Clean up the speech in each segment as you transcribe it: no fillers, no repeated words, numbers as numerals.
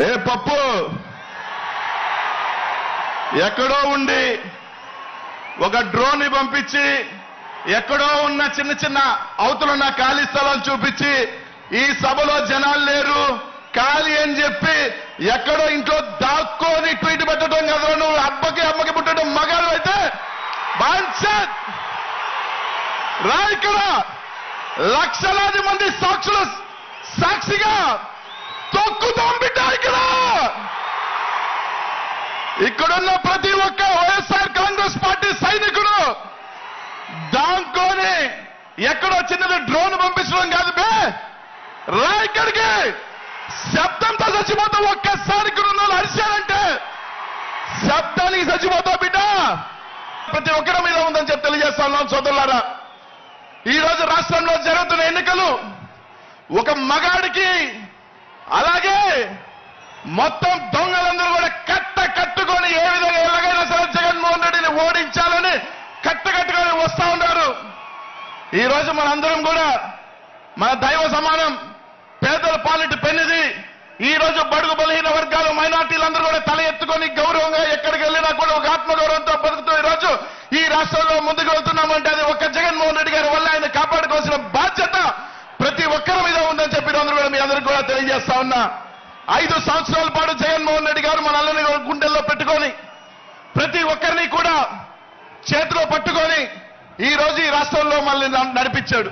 ఏ పప్పు ఎక్కడో ఉండి ఒక డ్రోన్ ని పంపించి ఎక్కడో ఉన్న చిన్న చిన్న అవతలున్న ఖాళీ స్థలం చూపించి ఈ సభలో జనాలు లేరు ఖాళీ అని చెప్పి ఎక్కడో ఇంట్లో దాక్కొని ట్వీట్ పెట్టడం కదా నువ్వు అమ్మకి పుట్టడం మగాడు అయితే బాన్సత్ రా ఇక్కడ లక్షలాది మంది సాక్షులు సాక్షిగా తొక్కుతాం బిడ్డ ఇక్కడున్న ప్రతి ఒక్క వైఎస్ఆర్ కాంగ్రెస్ పార్టీ సైనికుడు దాంట్లోనే ఎక్కడో చిన్నది డ్రోన్ పంపించడం కాదు బే రా ఇక్కడికి శబ్దంతో చచ్చిపోతావు ఒక్కసారి ఇక్కడ అరిశారంటే శబ్దానికి చచ్చిపోతావు బిడ్డ ప్రతి ఒక్కరి మీద ఉందని చెప్పి తెలియజేస్తా ఉన్నాం సోదరులారా ఈ రోజు రాష్ట్రంలో జరుగుతున్న ఎన్నికలు ఒక మగాడికి అలాగే మొత్తం దొంగలందరూ కూడా కట్టుకొని ఏ విధంగా ఎలాగైనా సరే జగన్మోహన్ రెడ్డిని ఓడించాలని కట్టుకొని వస్తా ఉన్నారు ఈ రోజు మనందరం కూడా మన దైవ సమానం పేదల పాలిటి పెన్నిది ఈ రోజు బడుగు బలహీన వర్గాలు మైనార్టీలందరూ కూడా తల ఎత్తుకొని గౌరవంగా ఎక్కడికి వెళ్ళినా కూడా ఒక ఆత్మగౌరవంతో బతుకుతూ ఈ రోజు ఈ రాష్ట్రంలో ముందుకు వెళ్తున్నామంటే అది ఒక్క జగన్మోహన్ రెడ్డి గారి వల్ల ఆయన కాపాడుకోవాల్సిన బాధ్యత ప్రతి ఒక్కరి మీద ఉందని చెప్పి అందరూ కూడా మీ అందరికీ కూడా తెలియజేస్తా ఉన్నా 5 సంవత్సరాల పాటు జగన్మోహన్ రెడ్డి గారు మనల్ని గుండెల్లో పెట్టుకొని ప్రతి ఒక్కరిని కూడా చేతిలో పట్టుకొని ఈ రోజు ఈ రాష్ట్రంలో మళ్ళీ నడిపించాడు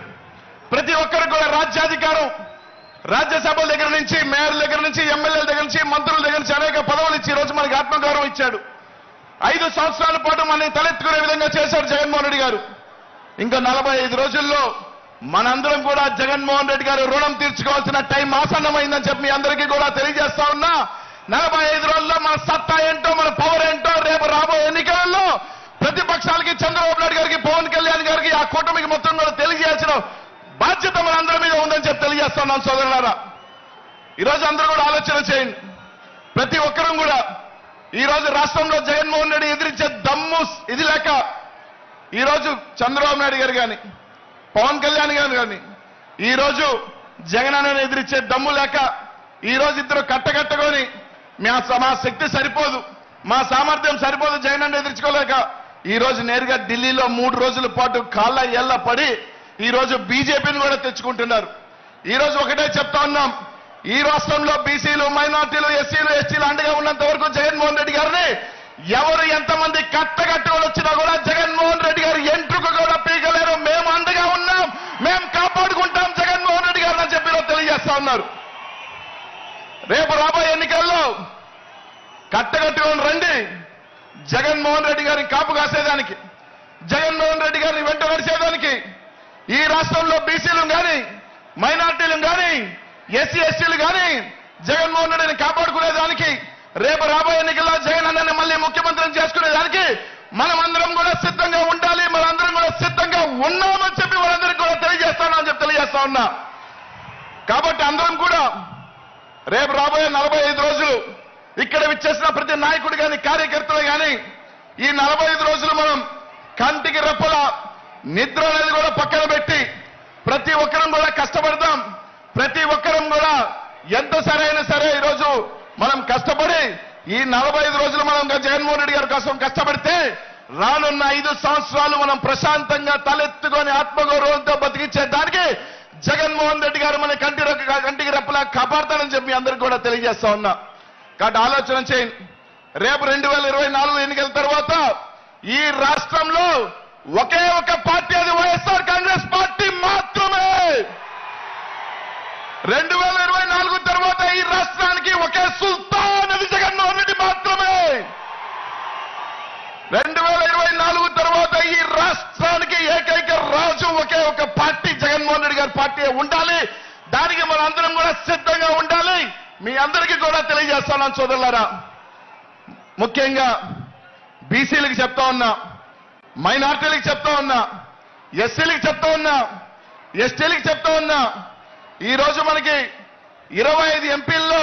ప్రతి ఒక్కరికి కూడా రాజ్యాధికారం రాజ్యసభల దగ్గర నుంచి మేయర్ దగ్గర నుంచి ఎమ్మెల్యేల దగ్గర నుంచి మంత్రుల దగ్గర నుంచి అనేక పదవులు ఇచ్చి ఈ రోజు మనకి ఆత్మగౌరవం ఇచ్చాడు 5 సంవత్సరాల పాటు మనల్ని తలెత్తుకునే విధంగా చేశారు జగన్మోహన్ రెడ్డి గారు ఇంకా 45 రోజుల్లో మనందరం కూడా జగన్మోహన్ రెడ్డి గారు రుణం తీర్చుకోవాల్సిన టైం ఆసన్నమైందని చెప్పి మీ అందరికీ కూడా తెలియజేస్తా ఉన్నా 45 రోజుల్లో మన సత్తా ఏంటో మన పవర్ ఏంటో రేపు రాబోయే ఎన్నికలలో ప్రతిపక్షాలకి చంద్రబాబు నాయుడు గారికి పవన్ కళ్యాణ్ గారికి ఆ కూటమికి మొత్తం కూడా తెలియజేయాల్సిన బాధ్యత మనందరి మీద ఉందని చెప్పి తెలియజేస్తున్నాం సోదరులారా ఈరోజు అందరూ కూడా ఆలోచన చేయండి ప్రతి ఒక్కరం కూడా ఈ రోజు రాష్ట్రంలో జగన్మోహన్ రెడ్డి ఎదిరించే దమ్ము ఇది లేక ఈరోజు చంద్రబాబు నాయుడు గారు కానీ పవన్ కళ్యాణ్ గారు కానీ ఈ రోజు జగన్ అన్నని ఎదిరించే దమ్ము లేక ఈ రోజు ఇద్దరు కట్టకట్టుకొని మా శక్తి సరిపోదు మా సామర్థ్యం సరిపోదు జగన్ అన్న ఎదిరించుకోలేక ఈ రోజు నేరుగా ఢిల్లీలో 3 రోజుల పాటు కాళ్ళ ఏళ్ల పడి ఈ రోజు బీజేపీని కూడా తెచ్చుకుంటున్నారు ఈ రోజు ఒకటే చెప్తా ఉన్నాం ఈ రాష్ట్రంలో బీసీలు మైనార్టీలు ఎస్సీలు ఎస్టీలు అండగా ఉన్నంత వరకు జగన్మోహన్ రెడ్డి గారిని ఎవరు ఎంతమంది కట్టుకొని వచ్చినా కూడా జగన్మోహన్ రెడ్డి గారు ఎంట్రుకు కూడా పీకలేరు మేము అండగా ఉన్నాం మేము కాపాడుకుంటాం జగన్మోహన్ రెడ్డి గారిని అని చెప్పి తెలియజేస్తా ఉన్నారు రేపు రాబోయే ఎన్నికల్లో కట్టుకొని రండి జగన్మోహన్ రెడ్డి గారిని కాపు కాసేదానికి జగన్మోహన్ రెడ్డి గారిని వెంట నడిచేదానికి ఈ రాష్ట్రంలో బీసీలు కానీ మైనార్టీలు కానీ ఎస్సీ ఎస్టీలు కానీ జగన్మోహన్ రెడ్డిని కాపాడుకునేదానికి రేపు రాబోయే ఎన్నికల్లో జగన్ అన్నని మళ్ళీ ముఖ్యమంత్రిని చేసుకునేదానికి మనమందరం కూడా సిద్ధంగా ఉండాలి మనందరం కూడా సిద్ధంగా ఉన్నామని చెప్పి వాళ్ళందరికీ కూడా తెలియజేస్తానని చెప్పి తెలియజేస్తా ఉన్నా కాబట్టి అందరం కూడా రేపు రాబోయే 45 రోజులు ఇక్కడ విచ్చేసిన ప్రతి నాయకుడు కానీ కార్యకర్తలు కానీ ఈ 45 రోజులు మనం కంటికి రెప్పల నిద్ర అనేది కూడా పక్కన పెట్టి ప్రతి ఒక్కరం కూడా కష్టపడదాం ప్రతి ఒక్కరం కూడా ఎంత సరైన సరే ఈరోజు మనం కష్టపడి ఈ 45 రోజులు మనం జగన్మోహన్ రెడ్డి గారి కోసం కష్టపడితే రానున్న 5 సంవత్సరాలు మనం ప్రశాంతంగా తలెత్తుకొని ఆత్మగౌరవంతో బతికించే దానికి జగన్మోహన్ రెడ్డి గారు మన కంటికి రెప్పలా కాపాడతానని చెప్పి అందరికీ కూడా తెలియజేస్తా ఉన్నా కాబట్టి ఆలోచన చేయండి రేపు 2024 ఎన్నికల తర్వాత ఈ రాష్ట్రంలో ఒకే ఒక పార్టీ అది వైఎస్ఆర్ కాంగ్రెస్ పార్టీ మాత్రమే 2024 తర్వాత ఈ రాష్ట్రానికి ఒకే సుల్తాన్ అది జగన్మోహన్ రెడ్డి మాత్రమే 2024 తర్వాత ఈ రాష్ట్రానికి ఏకైక రాజు ఒకే ఒక పార్టీ జగన్మోహన్ రెడ్డి గారి పార్టీ ఉండాలి దానికి మన అందరం కూడా సిద్ధంగా ఉండాలి మీ అందరికీ కూడా తెలియజేస్తాను సోదరులారా ముఖ్యంగా బీసీలకు చెప్తా ఉన్నా మైనార్టీలకు చెప్తా ఉన్నా ఎస్సీలకు చెప్తా ఉన్నా ఎస్టీలకు చెప్తా ఉన్నా ఈ రోజు మనకి 25 ఎంపీల్లో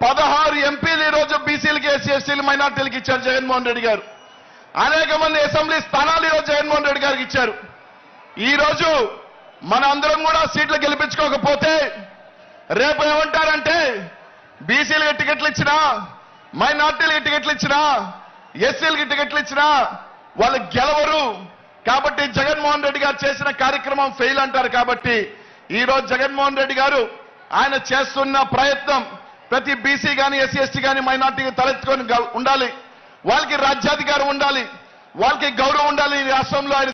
16 ఎంపీలు ఈ రోజు బీసీలకి ఎస్సీ ఎస్టీలు మైనార్టీలకు ఇచ్చారు జగన్మోహన్ రెడ్డి గారు అనేక మంది అసెంబ్లీ స్థానాలు ఈ రోజు జగన్మోహన్ రెడ్డి గారికి ఇచ్చారు ఈ రోజు మన అందరం కూడా సీట్లు గెలిపించుకోకపోతే రేపు ఏమంటారంటే బీసీలకు టికెట్లు ఇచ్చినా, మైనార్టీలకు టికెట్లు ఇచ్చినా, ఎస్సీలకి టికెట్లు ఇచ్చినా వాళ్ళు గెలవరు. కాబట్టి జగన్మోహన్ రెడ్డి గారు చేసిన కార్యక్రమం ఫెయిల్ అంటారు. కాబట్టి ఈ రోజు జగన్మోహన్ రెడ్డి గారు ఆయన చేస్తున్న ప్రయత్నం ప్రతి బీసీ గాని, ఎస్సీ ఎస్టీ గాని, మైనార్టీకి తలెత్తుకొని ఉండాలి, వాళ్ళకి రాజ్యాధికారం ఉండాలి, వాళ్ళకి గౌరవం ఉండాలి. ఈ రాష్ట్రంలో ఆయన